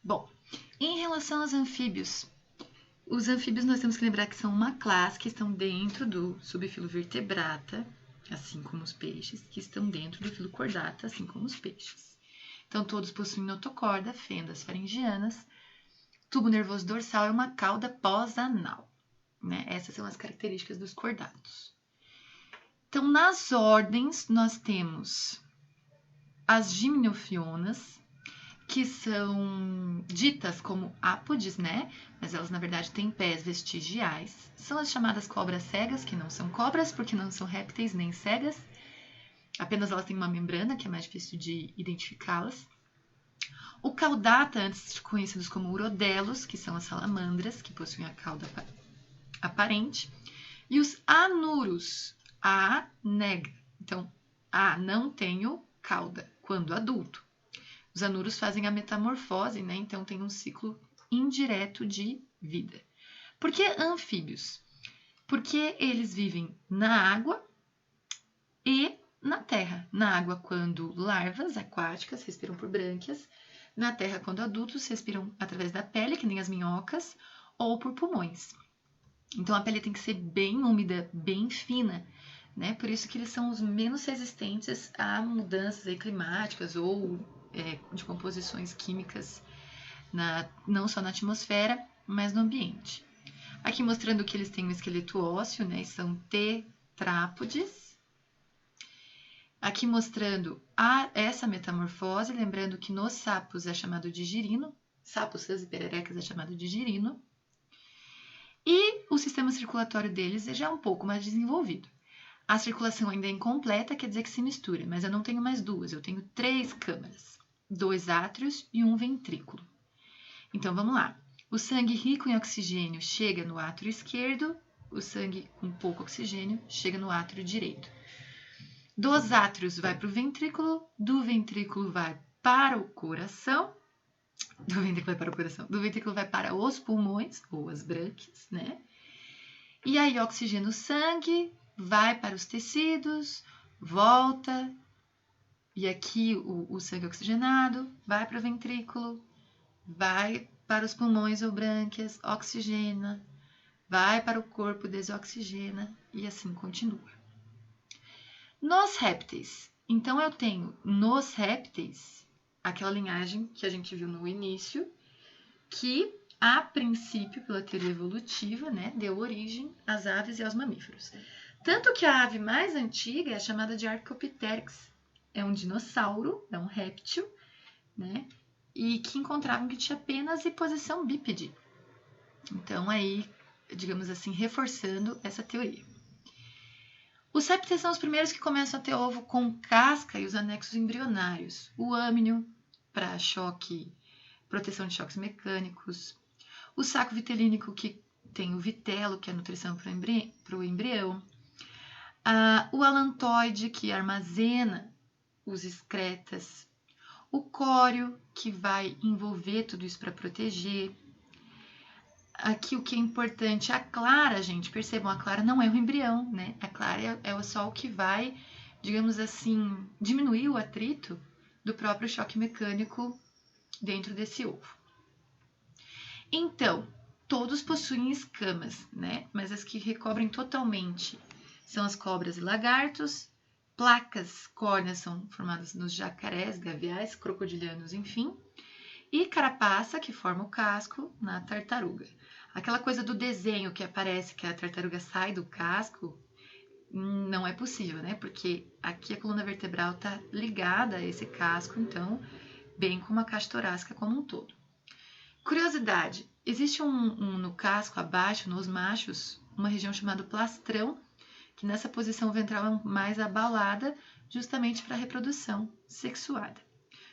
Bom, em relação aos anfíbios, os anfíbios nós temos que lembrar que são uma classe que estão dentro do subfilo Vertebrata, assim como os peixes, que estão dentro do filo Chordata, assim como os peixes. Então, todos possuem notocorda, fendas faringianas, tubo nervoso dorsal e uma cauda pós-anal. Né? Essas são as características dos cordatos. Então, nas ordens, nós temos as gimnofionas, que são ditas como ápodes, né? Mas elas, na verdade, têm pés vestigiais. São as chamadas cobras cegas, que não são cobras, porque não são répteis nem cegas. Apenas elas têm uma membrana, que é mais difícil de identificá-las. O caudata, antes conhecidos como urodelos, que são as salamandras, que possuem a cauda aparente. E os anuros, a nega. Então, a não tenho cauda, quando adulto. Os anuros fazem a metamorfose, né? Então tem um ciclo indireto de vida. Por que anfíbios? Porque eles vivem na água e na terra. Na água, quando larvas aquáticas respiram por brânquias. Na terra, quando adultos respiram através da pele, que nem as minhocas, ou por pulmões. Então a pele tem que ser bem úmida, bem fina, né? Por isso que eles são os menos resistentes a mudanças climáticas ou de composições químicas, não só na atmosfera, mas no ambiente. Aqui mostrando que eles têm um esqueleto ósseo, né? São tetrápodes. Aqui mostrando essa metamorfose, lembrando que nos sapos é chamado de girino, sapos, rãs e pererecas é chamado de girino. E o sistema circulatório deles é já um pouco mais desenvolvido. A circulação ainda é incompleta, quer dizer que se mistura, mas eu não tenho mais duas, eu tenho 3 câmaras, 2 átrios e 1 ventrículo. Então vamos lá. O sangue rico em oxigênio chega no átrio esquerdo, o sangue com pouco oxigênio chega no átrio direito. Dos átrios vai para o ventrículo, do ventrículo vai para o coração, do ventrículo vai para os pulmões, ou as brânquias, né? E aí oxigena o sangue, vai para os tecidos, volta, e aqui o sangue oxigenado vai para o ventrículo, vai para os pulmões ou brânquias, oxigena, vai para o corpo, desoxigena, e assim continua. Nos répteis, então eu tenho nos répteis aquela linhagem que a gente viu no início, que a princípio, pela teoria evolutiva, né, deu origem às aves e aos mamíferos. Tanto que a ave mais antiga é chamada de Archaeopteryx. É um dinossauro, é um réptil, né, e que encontravam que tinha apenas posição bípede. Então, aí, digamos assim, reforçando essa teoria. Os répteis são os primeiros que começam a ter ovo com casca e os anexos embrionários. O âmnio, para proteção de choques mecânicos. O saco vitelínico, que tem o vitelo, que é a nutrição para o embrião. O alantoide, que armazena os excretas. O córeo, que vai envolver tudo isso para proteger. Aqui o que é importante, a clara, gente, percebam, a clara não é o embrião, né? A clara é só o que vai, digamos assim, diminuir o atrito do próprio choque mecânico dentro desse ovo. Então, todos possuem escamas, né? Mas as que recobrem totalmente são as cobras e lagartos. Placas córneas são formadas nos jacarés, gaviais, crocodilianos, enfim. E carapaça, que forma o casco, na tartaruga. Aquela coisa do desenho que aparece que a tartaruga sai do casco, não é possível, né? Porque aqui a coluna vertebral está ligada a esse casco, então, bem como a caixa torácica como um todo. Curiosidade, existe no casco, abaixo, nos machos, uma região chamada plastrão, que nessa posição ventral é mais abalada, justamente para a reprodução sexuada.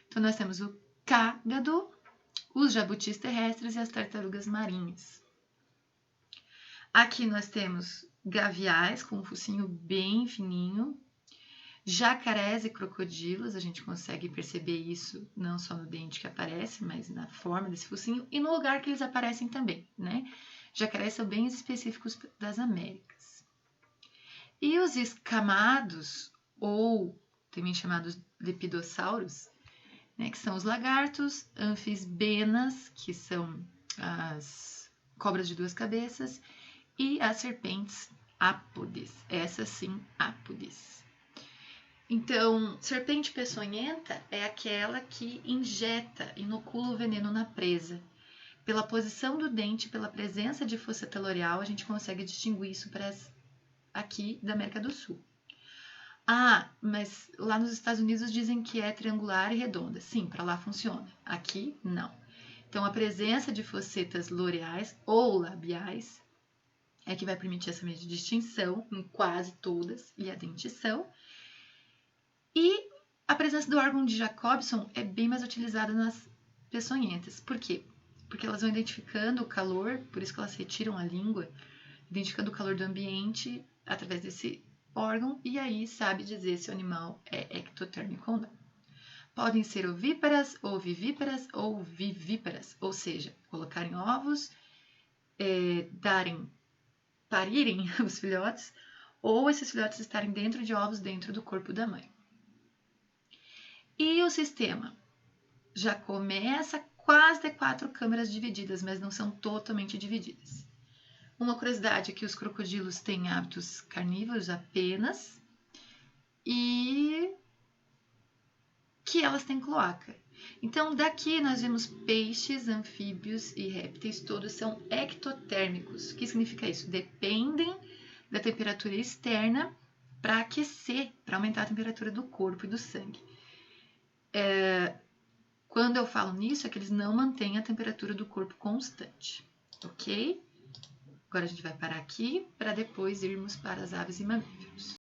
Então, nós temos o cágado, os jabutis terrestres e as tartarugas marinhas. Aqui nós temos gaviais com um focinho bem fininho, jacarés e crocodilos, a gente consegue perceber isso não só no dente que aparece, mas na forma desse focinho e no lugar que eles aparecem também, né? Jacarés são bem específicos das Américas. E os escamados, ou também chamados lepidossauros, né, que são os lagartos, anfisbenas, que são as cobras de 2 cabeças, e as serpentes ápodes, essas sim, ápodes. Então, serpente peçonhenta é aquela que inocula o veneno na presa. Pela posição do dente, pela presença de fossa telorial, a gente consegue distinguir isso para aqui da América do Sul. Ah, mas lá nos Estados Unidos dizem que é triangular e redonda. Sim, para lá funciona. Aqui, não. Então, a presença de fossetas loreais ou labiais é que vai permitir essa mesma distinção em quase todas e a dentição. E a presença do órgão de Jacobson é bem mais utilizada nas peçonhentas. Por quê? Porque elas vão identificando o calor, por isso que elas retiram a língua, identificando o calor do ambiente através desse órgão, e aí sabe dizer se o animal é ectotérmico ou não. Podem ser ovíparas, ou vivíparas, ou vivíparas, ou seja, colocarem ovos, parirem os filhotes, ou esses filhotes estarem dentro de ovos dentro do corpo da mãe. E o sistema já começa quase ter 4 câmeras divididas, mas não são totalmente divididas. Uma curiosidade é que os crocodilos têm hábitos carnívoros apenas e que elas têm cloaca. Então, daqui nós vemos peixes, anfíbios e répteis, todos são ectotérmicos. O que significa isso? Dependem da temperatura externa para aquecer, para aumentar a temperatura do corpo e do sangue. Quando eu falo nisso, é que eles não mantêm a temperatura do corpo constante, ok? Agora a gente vai parar aqui para depois irmos para as aves e mamíferos.